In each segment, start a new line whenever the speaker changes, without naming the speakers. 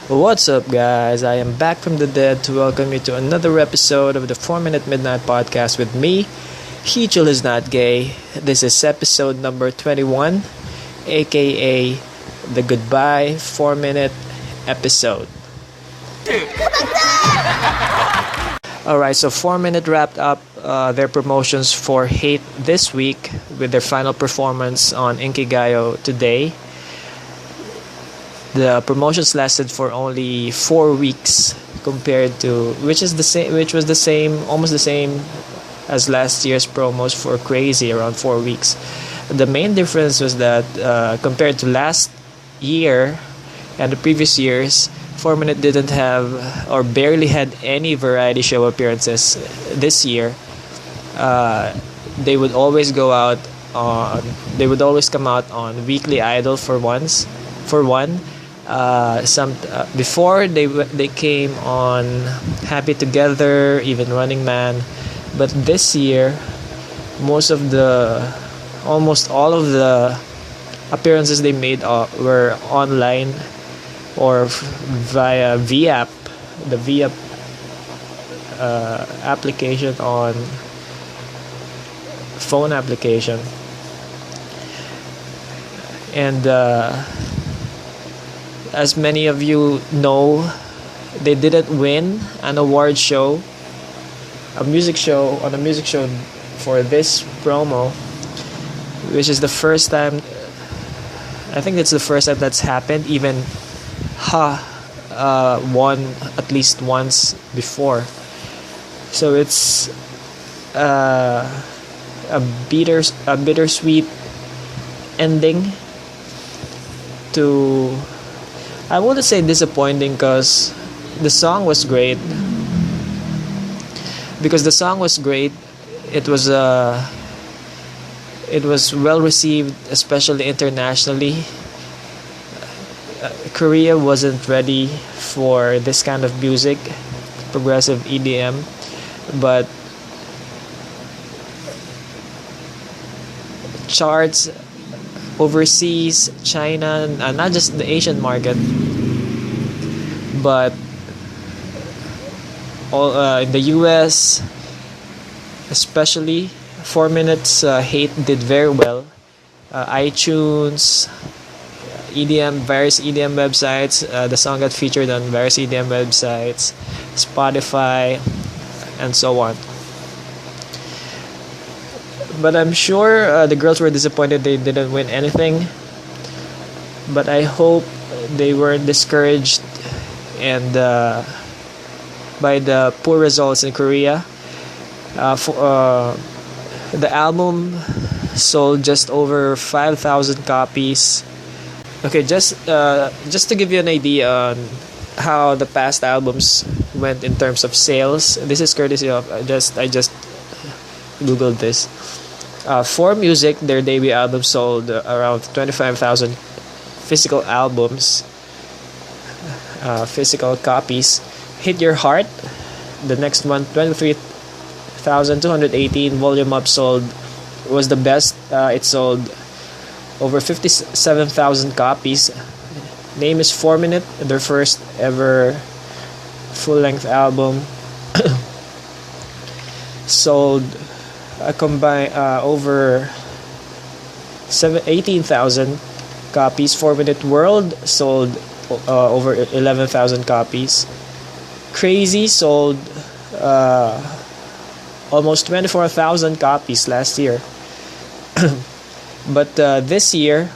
What's up, guys? I am back from the dead to welcome you to another episode of the 4 Minute Midnight Podcast with me, Jihyun is not gay. This is episode number 21, aka the Goodbye 4 Minute episode. Alright, so 4 Minute wrapped up their promotions for Hate this week with their final performance on Inkigayo today. The promotions lasted for only 4 weeks compared to which was the same almost the same as last year's promos for Crazy, around 4 weeks. The main difference was that compared to last year and the previous years, 4Minute didn't have or barely had any variety show appearances this year. They would always go out on they would always come out on Weekly Idol for one. Before they came on Happy Together, even Running Man, but this year almost all of the appearances they made were online or via VApp, the VApp application on phone application, and as many of you know, they didn't win an award show, a music show for this promo, which is the first time. I think it's the first time that's happened. Even won at least once before. So it's a bittersweet ending to. I wouldn't say disappointing because the song was great. It was well received, especially internationally. Korea wasn't ready for this kind of music, progressive EDM, but charts overseas, China, not just the Asian market, but all in the US, especially 4Minute's Hate did very well. iTunes, various EDM websites. The song got featured on various EDM websites, Spotify, and so on. But I'm sure the girls were disappointed they didn't win anything. But I hope they weren't discouraged and by the poor results in Korea. The album sold just over 5,000 copies. Okay, just to give you an idea on how the past albums went in terms of sales. This is courtesy of I just googled this. 4Music, their debut album sold around 25,000 physical copies. Hit Your Heart, the next one, 23,218 volume up sold, was the best. It sold over 57,000 copies. Name is 4Minute, their first ever full-length album. Sold a combined over 18,000 copies. 4Minute World sold over 11,000 copies. Crazy sold almost 24,000 copies last year. But this year,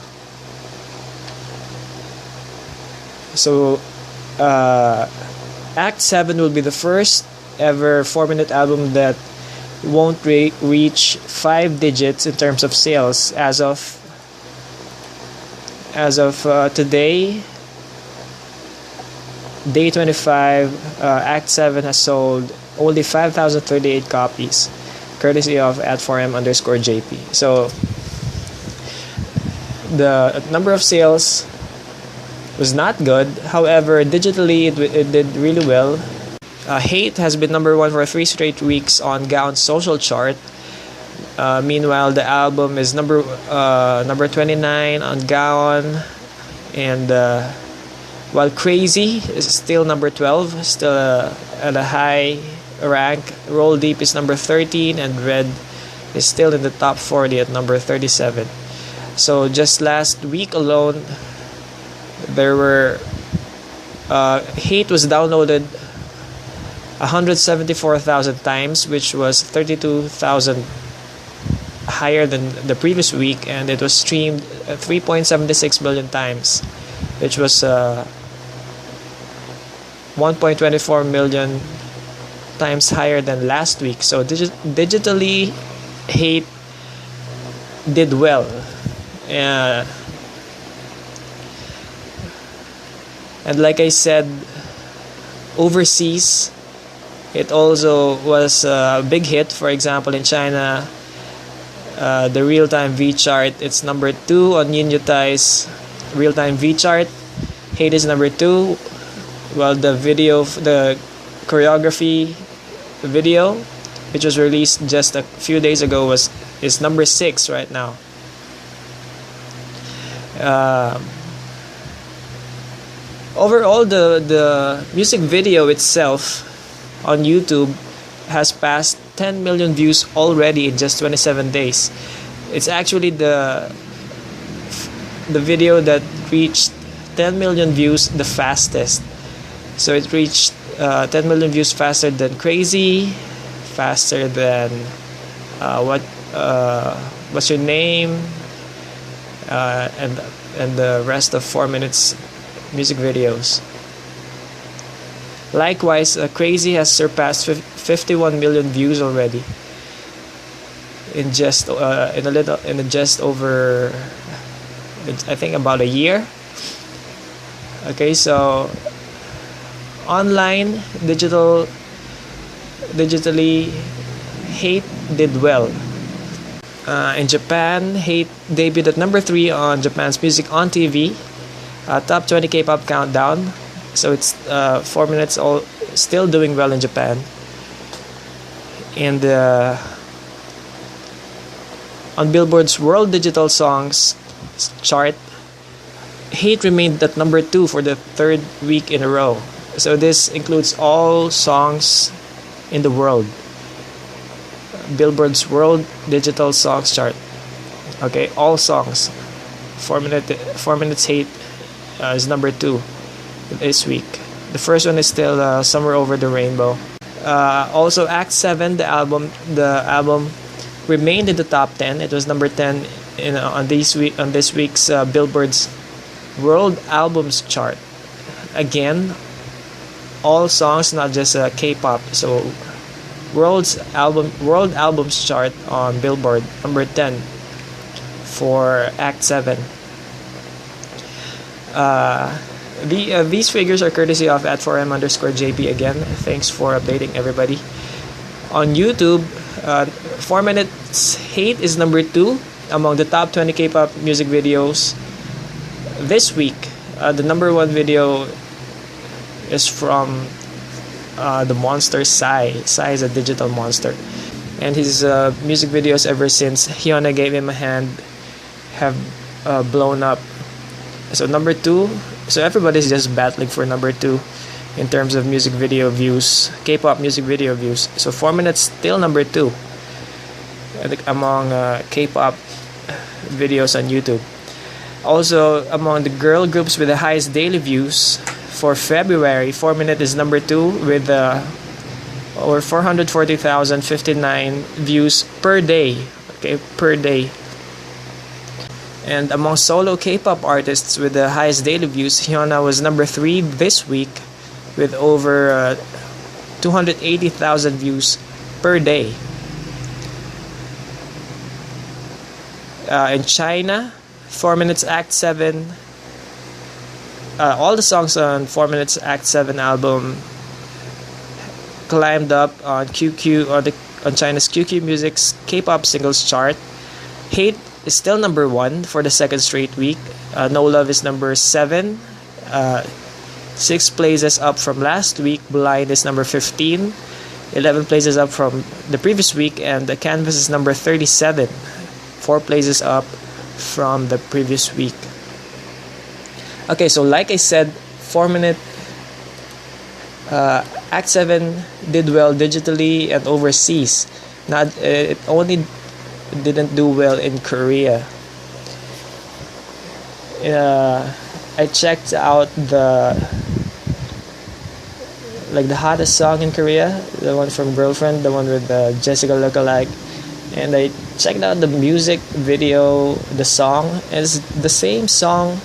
so Act 7 will be the first ever 4Minute album that won't reach 5 digits in terms of sales. As of today, day 25, Act 7 has sold only 5,038 copies, courtesy of @4m_JP. So the number of sales was not good. However, digitally it did really well. Hate has been number 1 for 3 straight weeks on Gaon's social chart. Meanwhile, the album is number 29 on Gaon, and while Crazy is still number 12, still at a high rank. Roll Deep is number 13, and Red is still in the top 40 at number 37. So just last week alone, there were Hate was downloaded 174,000 times, which was 32,000 higher than the previous week, and it was streamed 3.76 million times, which was 1.24 million times higher than last week. So digitally, Hate did well. And like I said, overseas, it also was a big hit. For example, in China, the real-time V chart, it's number 2 on Yin Yutai's real-time V chart. Hate is number 2, while the choreography video, which was released just a few days ago, is number 6 right now. Overall, the music video itself on YouTube has passed 10 million views already in just 27 days. It's actually the video that reached 10 million views the fastest. So it reached 10 million views faster than Crazy, faster than What's Your Name, and the rest of 4 Minutes music videos. Likewise, Crazy has surpassed 51 million views already in just over, I think, about a year. Okay, so online, digitally, Hate did well. In Japan, Hate debuted at number 3 on Japan's Music on TV, top 20 K-pop countdown. So it's 4 Minutes still doing well in Japan. And on Billboard's World Digital Songs chart, Hate remained at number 2 for the 3rd week in a row. So this includes all songs in the world. Billboard's World Digital Songs chart. Okay, all songs. 4 Minutes Hate is number 2 this week. The first one is still Somewhere Over the Rainbow. Also, Act 7, the album remained in the top 10. It was number 10 on this week's Billboard's World Albums chart. Again, all songs, not just K-pop. So World Albums chart on Billboard, number 10 for Act 7. These figures are courtesy of @4M_JP again. Thanks for updating everybody. On YouTube, 4 Minutes Hate is number 2 among the top 20 K-pop music videos this week. The number 1 video is from the monster Psy. Psy is a digital monster, and his music videos ever since Hyuna Gave Him a Hand have blown up. So number 2, so everybody's just battling for number 2 in terms of music video views, K-pop music video views. So 4 Minutes still number 2 among K-pop videos on YouTube. Also, among the girl groups with the highest daily views for February, 4 Minute is number 2 with over 440,059 views per day. Okay, per day. And among solo K-pop artists with the highest daily views, Hyuna was number 3 this week with over 280,000 views per day. In China, 4 Minutes Act 7, all the songs on 4 Minutes Act 7 album climbed up on on China's QQ Music's K-pop singles chart. Hate is still number 1 for the 2nd straight week. No Love is number 7, 6 places up from last week. Blind is number 15, 11 places up from the previous week, and The Canvas is number 37, 4 places up from the previous week. Okay, so like I said, 4Minute Act 7 did well digitally and overseas. Not it only didn't do well in Korea. I checked out the hottest song in Korea, the one from Girlfriend, the one with Jessica lookalike, and I checked out the music video. The song is the same song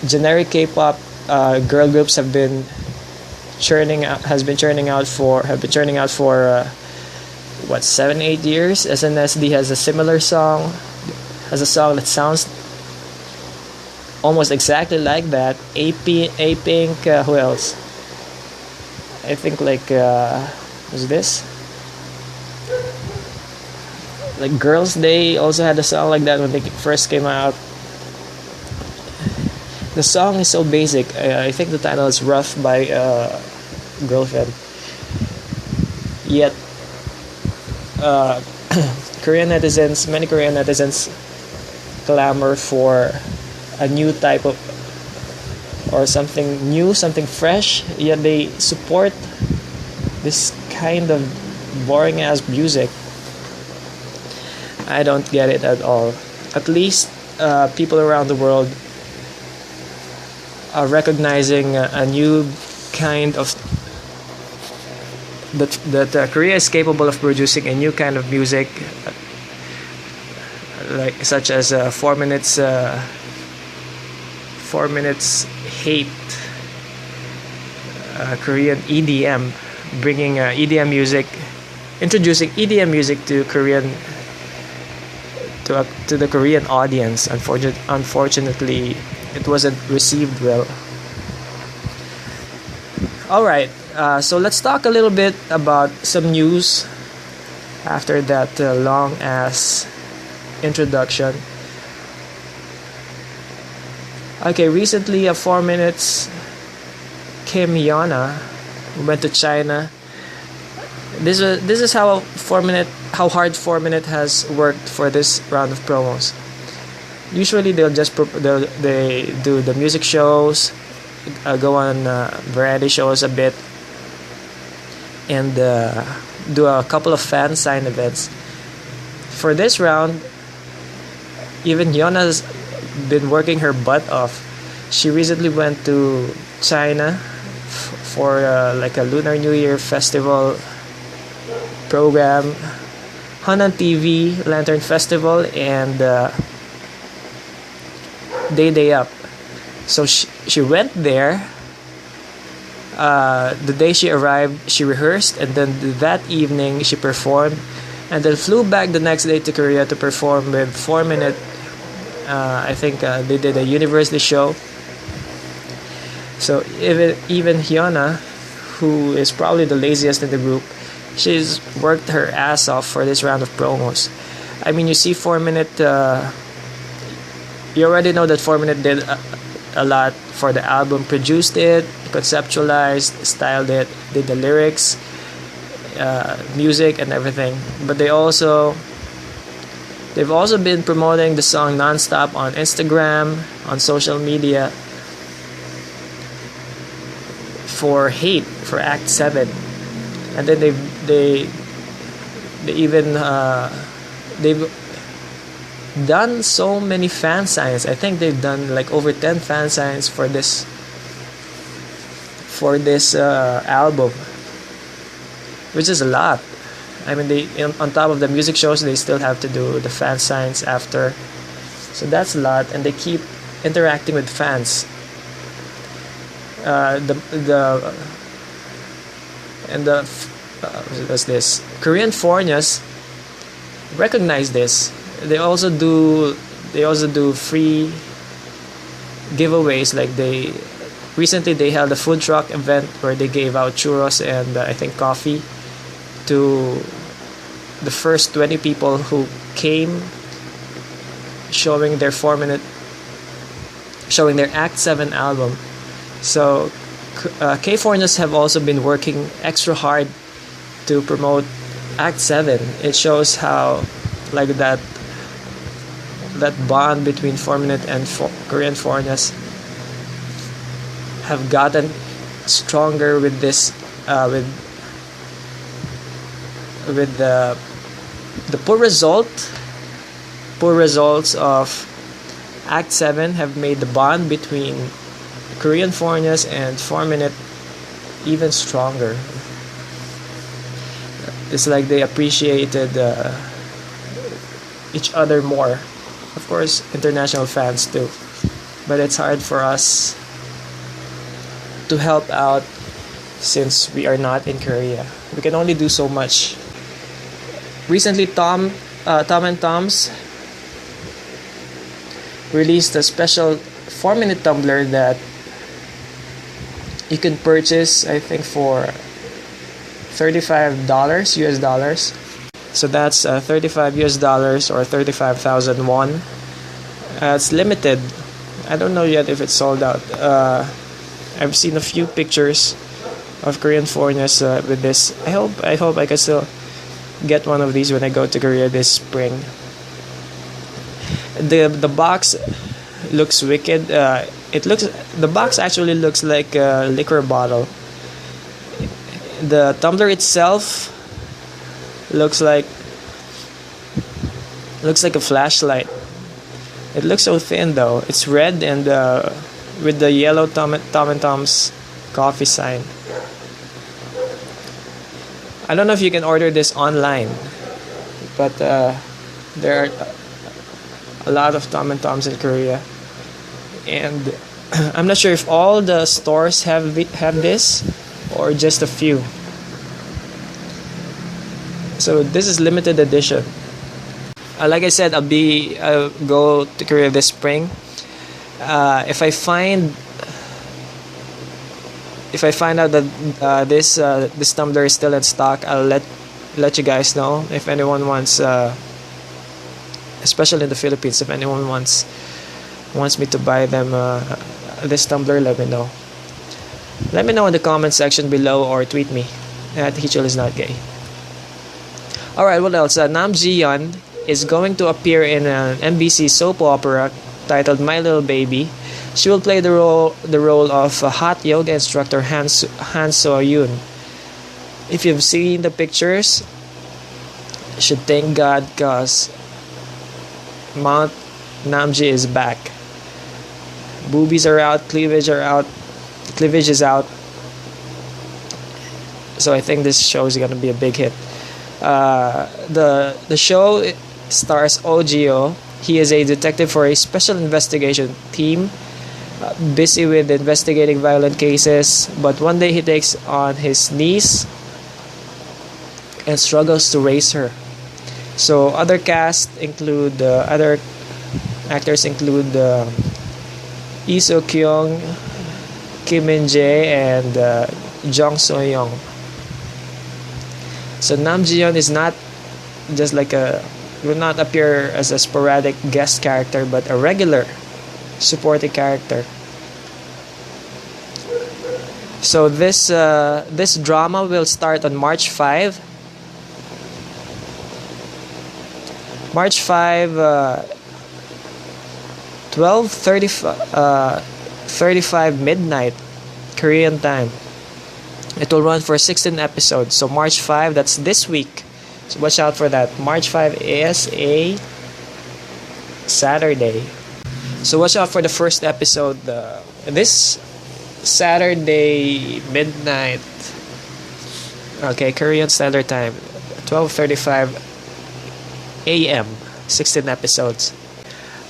generic K-pop girl groups have been churning out for 7-8 years. SNSD has a similar song, has a song that sounds almost exactly like that. A-Pink, who else? I think who's this? Like Girls' Day also had a song like that when they first came out. The song is so basic. I think the title is Rough by Girlfriend. Yet, many Korean netizens clamor for a new type of, or something new, something fresh, yet they support this kind of boring ass music. I don't get it at all. At least people around the world are recognizing a new kind of that Korea is capable of producing a new kind of music, such as 4 minutes 4 minutes hate, Korean EDM, bringing EDM music, introducing EDM music to the Korean audience. Unfortunately, it wasn't received well. Alright, so let's talk a little bit about some news after that long ass introduction. Okay, recently 4 minutes Kim Yona went to China. This is how hard 4 minute has worked for this round of promos. Usually they do the music shows, go on variety shows a bit, and do a couple of fan sign events. For this round, even Yona's been working her butt off. She recently went to China for like a Lunar New Year festival program, Hanan TV Lantern Festival, and Day Up. So she went there. The day she arrived, she rehearsed, and then that evening she performed, and then flew back the next day to Korea to perform with 4 Minute. I think they did a university show. So even Hyuna, who is probably the laziest in the group, she's worked her ass off for this round of promos. I mean, you see 4 Minute. You already know that 4 Minute did a lot for the album, produced it, conceptualized, styled it, did the lyrics, music, and everything. But they've also been promoting the song nonstop on Instagram, on social media, for Hate, for Act 7. And then they've done so many fan signs. I think they've done like over 10 fan signs for this album, which is a lot. I mean, on top of the music shows, they still have to do the fan signs after, so that's a lot. And they keep interacting with fans. What's this? Korean foreigners recognize this. They also do free giveaways. Like they held a food truck event where they gave out churros and I think coffee to the first 20 people who came, showing their Act 7 album. So K-foreigners have also been working extra hard to promote Act 7. It shows how like that bond between 4 Minute and Korean foreigners have gotten stronger with this with the poor results of Act 7 have made the bond between Korean foreigners and 4Minute even stronger. It's like they appreciated each other more. Of course, international fans too. But it's hard for us to help out since we are not in Korea. We can only do so much. Recently, Tom and Tom's released a special 4-minute tumbler that you can purchase, I think, for $35 US dollars. So that's $35 US dollars or 35,000 won. It's limited. I don't know yet if it's sold out. I've seen a few pictures of Korean foreigners with this. I hope I can still get one of these when I go to Korea this spring. The box looks wicked. The box actually looks like a liquor bottle. The tumbler itself looks like a flashlight. It looks so thin though. It's red and with the yellow Tom and Tom's coffee sign. I don't know if you can order this online, but there are a lot of Tom and Tom's in Korea, and I'm not sure if all the stores have this or just a few. So this is limited edition. Like I said, I'll go to Korea this spring. If I find out that this tumbler is still in stock, I'll let you guys know. If anyone wants, especially in the Philippines, if anyone wants me to buy them this tumbler, let me know. Let me know in the comment section below or tweet me at Jihyun is not gay. Alright, what else? Nam Jihyun is going to appear in an MBC soap opera titled My Little Baby. She will play the role of a hot yoga instructor Han So-yoon. If you've seen the pictures, you should thank God because Mount Namji is back. Boobies are out, cleavage is out. So I think this show is gonna be a big hit. The show stars Ogio. He is a detective for a special investigation team, busy with investigating violent cases, but one day he takes on his niece and struggles to raise her. So other actors include Lee So Kyung, Kim Min Jae, and Jong So Young. So Nam Jihyun is not just will not appear as a sporadic guest character, but a regular supporting character. So this drama will start on March 5. March 5, 12:35 midnight Korean time. It will run for 16 episodes. So March 5, that's this week. So watch out for that. March 5 is a Saturday. So watch out for the first episode this Saturday midnight. Okay, Korean Standard Time, 12:35 a.m. 16 episodes.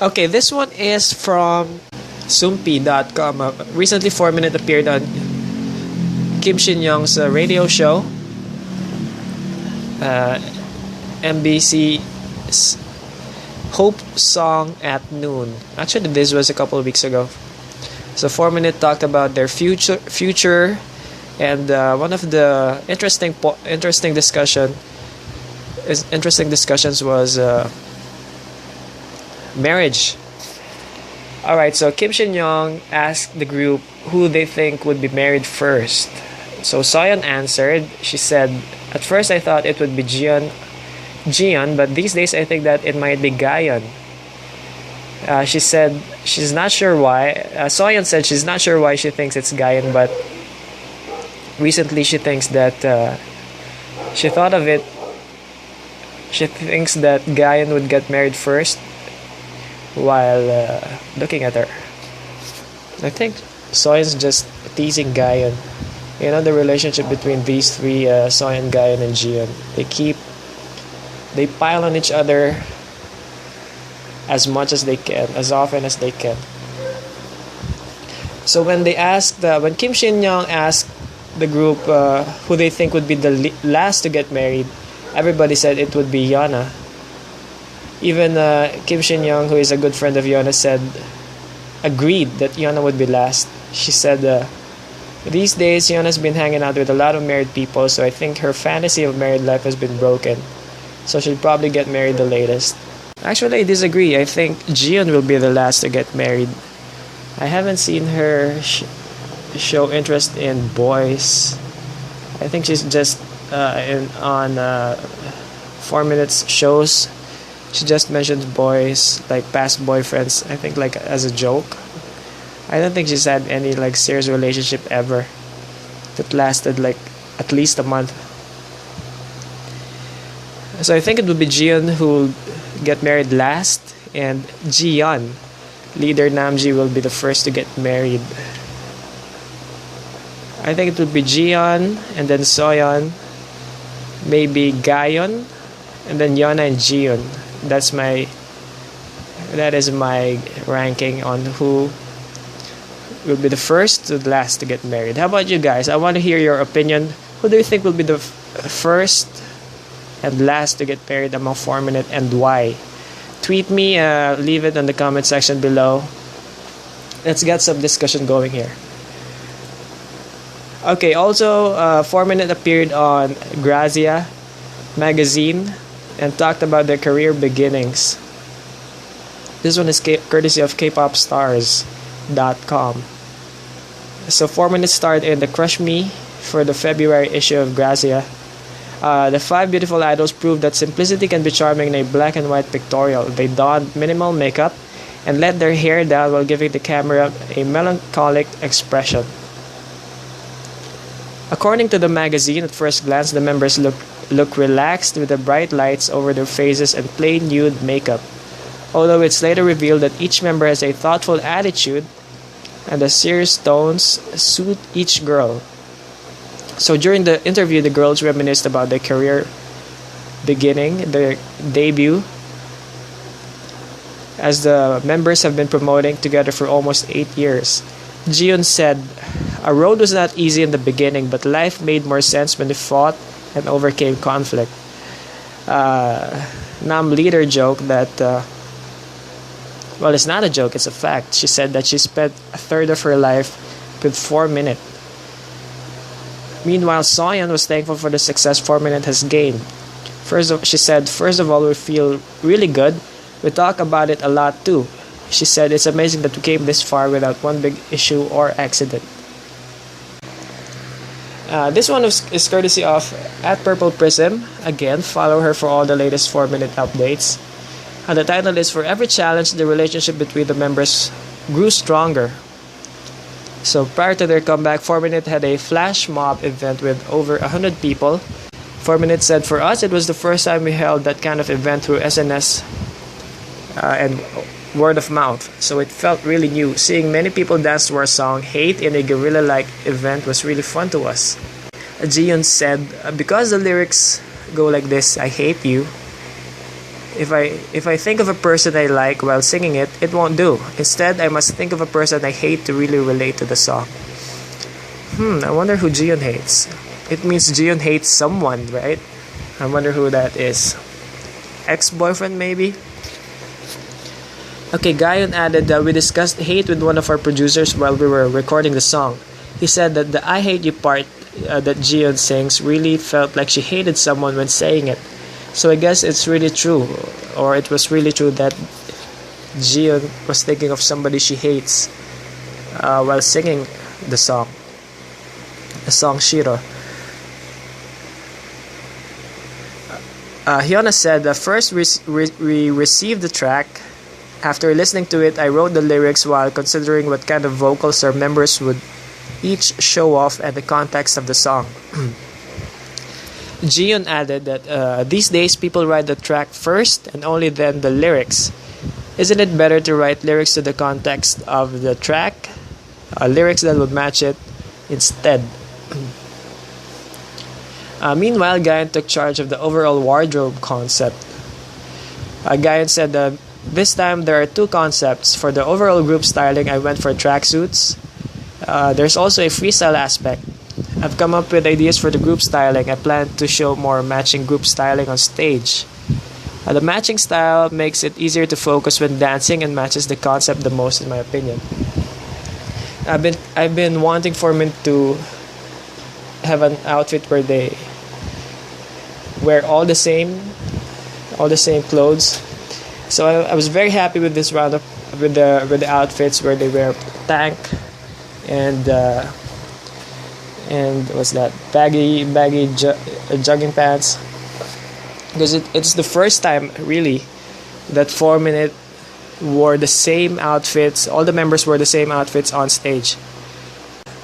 Okay, this one is from Sumpi.com. Recently, 4Minute appeared on Kim Shin-young's radio show, MBC's Hope Song at Noon. Actually, this was a couple of weeks ago. So 4Minute talked about their future, and one of the interesting discussions was marriage. Alright, so Kim Shin-young asked the group who they think would be married first. So Soyeon answered. She said, "At first I thought it would be Jihyun, but these days I think that it might be Gayeon." She said she's not sure why. Soyeon said she's not sure why she thinks it's Gayan, but recently she thinks that she thought of it. She thinks that Gayan would get married first while looking at her. I think Soyeon's just teasing Gayan. You know, the relationship between these three, Soyeon, Gayan, and Jihyun. They pile on each other as much as they can, as often as they can. So when when Kim Shin Young asked the group who they think would be the last to get married, everybody said it would be Yana. Even Kim Shin Young, who is a good friend of Yana, agreed that Yana would be last. She said, these days Yana's been hanging out with a lot of married people, so I think her fantasy of married life has been broken. So she'll probably get married the latest. Actually, I disagree. I think Jihyun will be the last to get married. I haven't seen her show interest in boys. I think she's just on 4 minutes shows. She just mentions boys, like past boyfriends. I think like as a joke. I don't think she's had any like serious relationship ever that lasted like at least a month. So I think it would be Jihyun who will get married last, and Jihyun, leader Namji, will be the first to get married. I think it would be Jihyun, and then Soyeon, maybe Gayon, and then Yona and Jihyun. That is my ranking on who will be the first to the last to get married. How about you guys? I want to hear your opinion. Who do you think will be the first and last to get married among 4Minute, and why? Tweet me, leave it in the comment section below. Let's get some discussion going here. Okay, also 4Minute appeared on Grazia magazine and talked about their career beginnings. This one is courtesy of kpopstars.com. So 4Minute starred in the Crush Me for the February issue of Grazia. The 5 beautiful idols proved that simplicity can be charming in a black and white pictorial. They donned minimal makeup and let their hair down while giving the camera a melancholic expression. According to the magazine, at first glance, the members look relaxed with the bright lights over their faces and plain nude makeup. Although it's later revealed that each member has a thoughtful attitude and the serious tones suit each girl. So during the interview, the girls reminisced about their career beginning, their debut, as the members have been promoting together for almost 8 years. Jihyun said, "Our road was not easy in the beginning, but life made more sense when we fought and overcame conflict." Nam leader joked that, well, it's not a joke, it's a fact. She said that she spent a third of her life with 4Minute. Meanwhile, Soyeon was thankful for the success 4Minute has gained. She said, first of all, we feel really good. We talk about it a lot too. She said, it's amazing that we came this far without one big issue or accident. This one is courtesy of @PurplePrism. Again, follow her for all the latest 4Minute updates. And the title is, For Every Challenge, the relationship between the members grew stronger. So prior to their comeback, 4Minute had a flash mob event with over 100 people. 4Minute said, for us, it was the first time we held that kind of event through SNS and word of mouth. So it felt really new. Seeing many people dance to our song, Hate, in a guerrilla-like event was really fun to us. Jihyun said, because the lyrics go like this, I hate you. If I think of a person I like while singing it, it won't do. Instead, I must think of a person I hate to really relate to the song. I wonder who Jihyun hates. It means Jihyun hates someone, right? I wonder who that is. Ex-boyfriend, maybe? Okay, Gayon added that we discussed hate with one of our producers while we were recording the song. He said that the I hate you part that Jihyun sings really felt like she hated someone when saying it. So I guess it's really true, or it was really true that Jihyun was thinking of somebody she hates while singing the song Shiro. Hyuna said, first we received the track After listening to it, I wrote the lyrics while considering what kind of vocals our members would each show off and the context of the song. Jihyun added that these days people write the track first and only then the lyrics. Isn't it better to write lyrics to the context of the track? Lyrics that would match it instead. Meanwhile, Guyan took charge of the overall wardrobe concept. Guyan said that this time there are two concepts. For the overall group styling, I went for tracksuits. There's also a freestyle aspect. I've come up with ideas for the group styling. I plan to show more matching group styling on stage. The matching style makes it easier to focus when dancing and matches the concept the most, in my opinion. I've been wanting 4Minute to have an outfit where they wear all the same clothes. So I was very happy with this roundup with the outfits where they wear tank and what's that, baggy jogging pants, because it's the first time really that 4Minute wore the same outfits. All the members wore the same outfits on stage.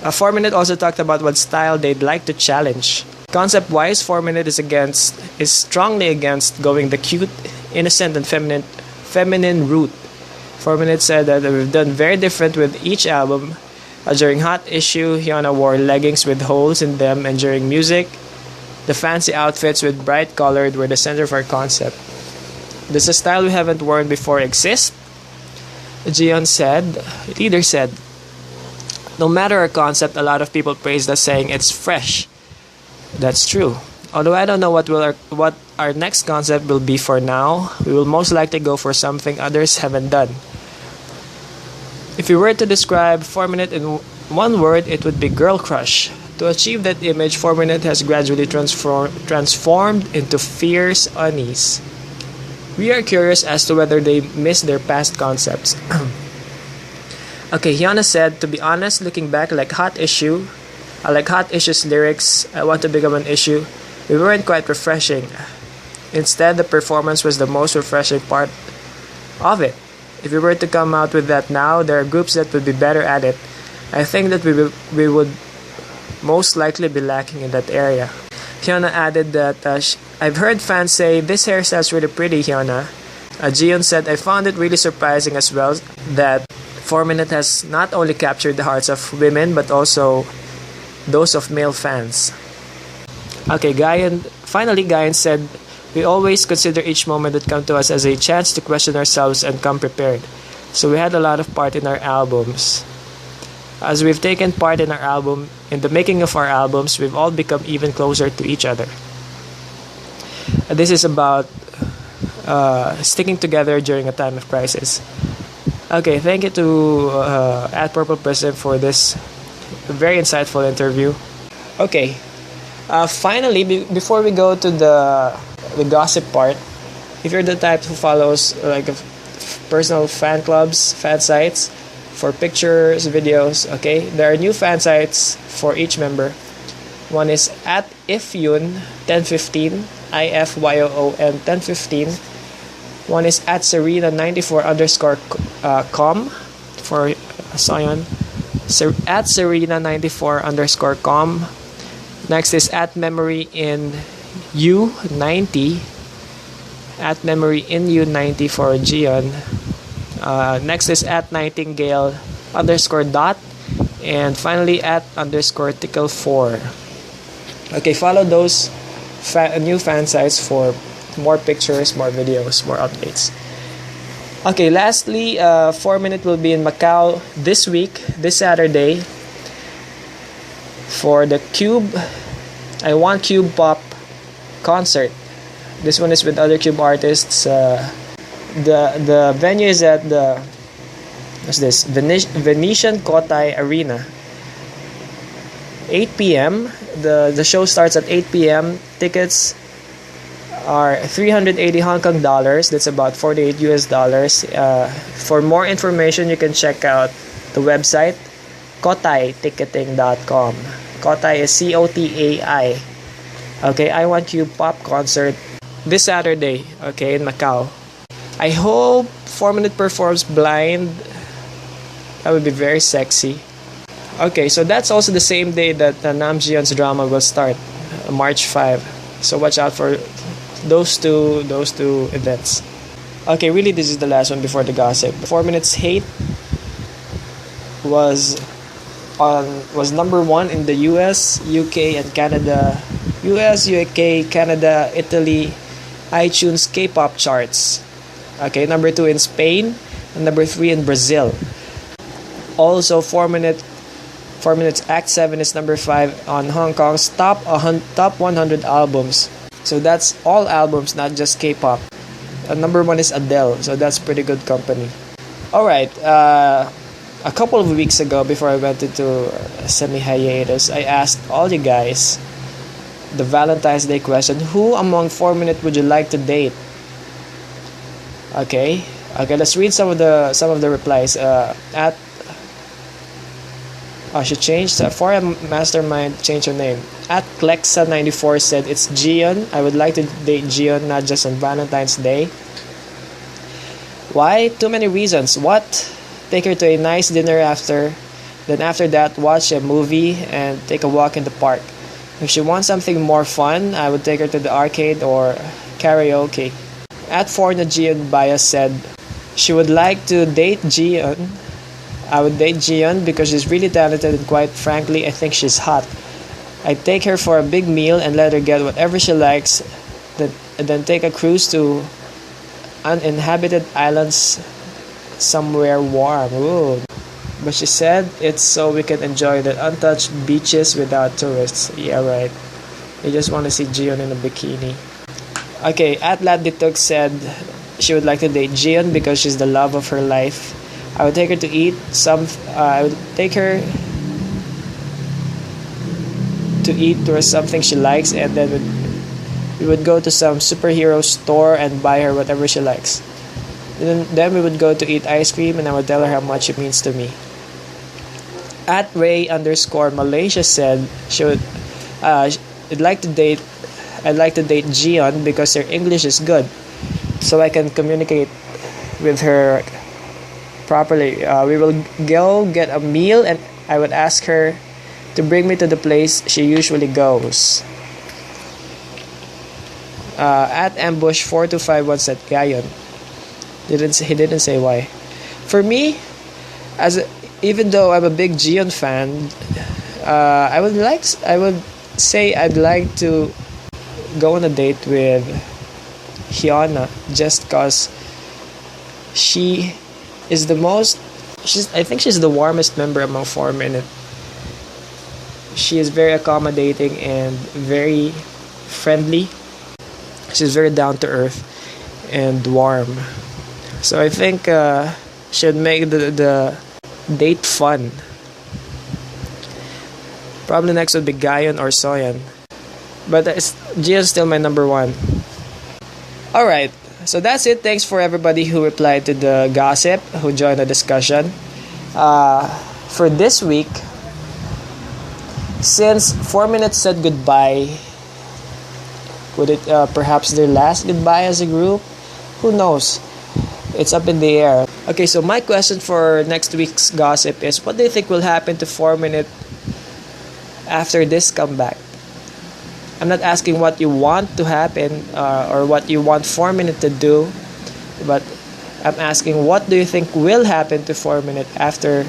4Minute also talked about what style they'd like to challenge. Concept-wise, 4Minute is strongly against going the cute, innocent, and feminine route. 4Minute said that we've done very different with each album. During Hot Issue, Hyuna wore leggings with holes in them, and during Music, the fancy outfits with bright colored were the center of our concept. Does a style we haven't worn before exist? Jihyun said, leader said, no matter our concept, a lot of people praised us saying it's fresh. That's true. Although I don't know what our next concept will be for now, we will most likely go for something others haven't done. If we were to describe 4Minute in one word, it would be girl crush. To achieve that image, 4Minute has gradually transformed into fierce unease. We are curious as to whether they miss their past concepts. Okay, Hyuna said, to be honest, looking back, I like Hot Issue's lyrics, I want to become an issue. We weren't quite refreshing. Instead, the performance was the most refreshing part of it. If we were to come out with that now, there are groups that would be better at it. I think that we would most likely be lacking in that area. Hyuna added that I've heard fans say, this hairstyle's really pretty, Hyuna. Jihyun said, I found it really surprising as well that 4Minute has not only captured the hearts of women but also those of male fans. Okay, finally Guyan said, we always consider each moment that comes to us as a chance to question ourselves and come prepared. So we had a lot of part in our albums. As we've taken part in the making of our albums, we've all become even closer to each other. This is about sticking together during a time of crisis. Okay, thank you to @PurplePrism for this very insightful interview. Okay, finally, before we go to the gossip part, if you're the type who follows personal fan clubs, fan sites for pictures, videos, okay, there are new fan sites for each member. One is @ifyun1015, IFYOON 1015. One is @Serena94_com for Soyeon. @Serena94_com. Next is @MemoryInU90. @MemoryInU90 for Jihyun. Next is @Nightingale_dot. And finally @_tickle4. Okay, follow those new fan sites for more pictures, more videos, more updates. Okay, lastly, 4Minute will be in Macau this Saturday, for the I Want Cube Pop concert. This one is with other Cube artists. The venue is at the Venetian Cotai Arena. 8 p.m. The show starts at 8 p.m. Tickets are 380 Hong Kong dollars. That's about $48 US. For more information, you can check out the website kotaiticketing.com. Kotai is COTAI. Okay, I Want You Pop concert this Saturday, okay, in Macau. I hope 4Minute performs Blind. That would be very sexy. Okay, so that's also the same day that Nam Jihyun's drama will start, March 5. So watch out for those two events. Okay, really, this is the last one before the gossip. 4Minute's Hate was number 1 in the US, UK, and Canada. US, UK, Canada, Italy, iTunes K-pop charts. Okay, number 2 in Spain, and number 3 in Brazil. Also, 4Minute's Act 7 is number 5 on Hong Kong's top 100 albums. So that's all albums, not just K-pop. Number 1 is Adele, so that's pretty good company. Alright, a couple of weeks ago, before I went into semi-hiatus, I asked all you guys the Valentine's Day question: who among 4Minute would you like to date? Okay, let's read some of the replies. I should change. For a mastermind, change your name. At Klexa94 said, it's Jihyun. I would like to date Jihyun, not just on Valentine's Day. Why? Too many reasons. What? Take her to a nice dinner after. Then after that, watch a movie and take a walk in the park. If she wants something more fun, I would take her to the arcade or karaoke. At 4 Jihyun Bias said, she would like to date Jihyun. I would date Jihyun because she's really talented and quite frankly, I think she's hot. I'd take her for a big meal and let her get whatever she likes, then take a cruise to uninhabited islands somewhere warm. Ooh. But she said it's so we can enjoy the untouched beaches without tourists. Yeah, right. You just want to see Jihyun in a bikini. Okay, at Ladituk said she would like to date Jihyun because she's the love of her life. I would take her to eat I would take her to eat or something she likes, and then we would go to some superhero store and buy her whatever she likes. Then we would go to eat ice cream, and I would tell her how much it means to me. At Ray_Malaysia said she would I'd like to date Jihyun because her English is good, so I can communicate with her properly. We will go get a meal, and I would ask her to bring me to the place she usually goes. At Ambush4251 said Gayon. He didn't say why. For me, even though I'm a big Jihyun fan, I would say I'd like to go on a date with Hyuna just cause she is I think she's the warmest member among 4Minute. She is very accommodating and very friendly. She's very down to earth and warm. So I think she'd make the date fun. Probably next would be Gayon or Soyeon. But Jihyun's still my number 1. Alright. So that's it. Thanks for everybody who replied to the gossip, who joined the discussion. For this week, since 4Minute said goodbye, would it perhaps their last goodbye as a group? Who knows? It's up in the air. Okay, so my question for next week's gossip is, what do you think will happen to 4Minute after this comeback? I'm not asking what you want to happen or what you want 4Minute to do, but I'm asking, what do you think will happen to 4Minute after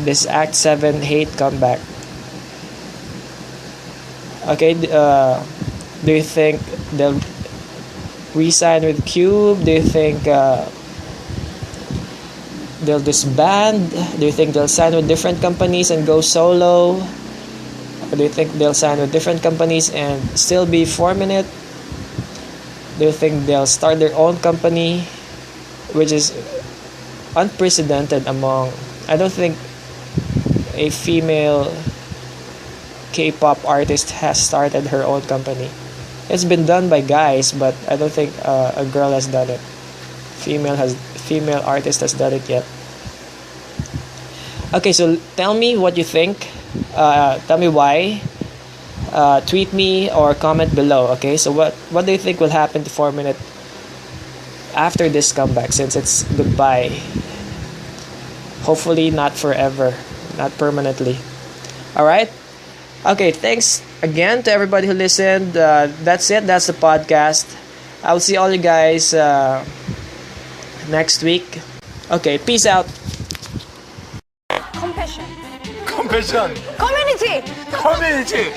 this Act 7 hate comeback? Okay, do you think they'll re-sign with Cube? Do you think they'll disband? Do you think they'll sign with different companies and go solo? Or do you think they'll sign with different companies and still be 4Minute? Do you think they'll start their own company, which is unprecedented among... I don't think a female K-pop artist has started her own company. It's been done by guys, but I don't think a girl has done it. Female artist has done it yet. Okay, so tell me what you think. Tell me why. Tweet me or comment below. Okay, so what do you think will happen to 4Minute after this comeback, since it's goodbye. Hopefully not forever, not permanently. All right. Okay, thanks again to everybody who listened. That's it. That's the podcast. I'll see all you guys next week. Okay, peace out.
Compassion.
Compassion.
Community.
Community.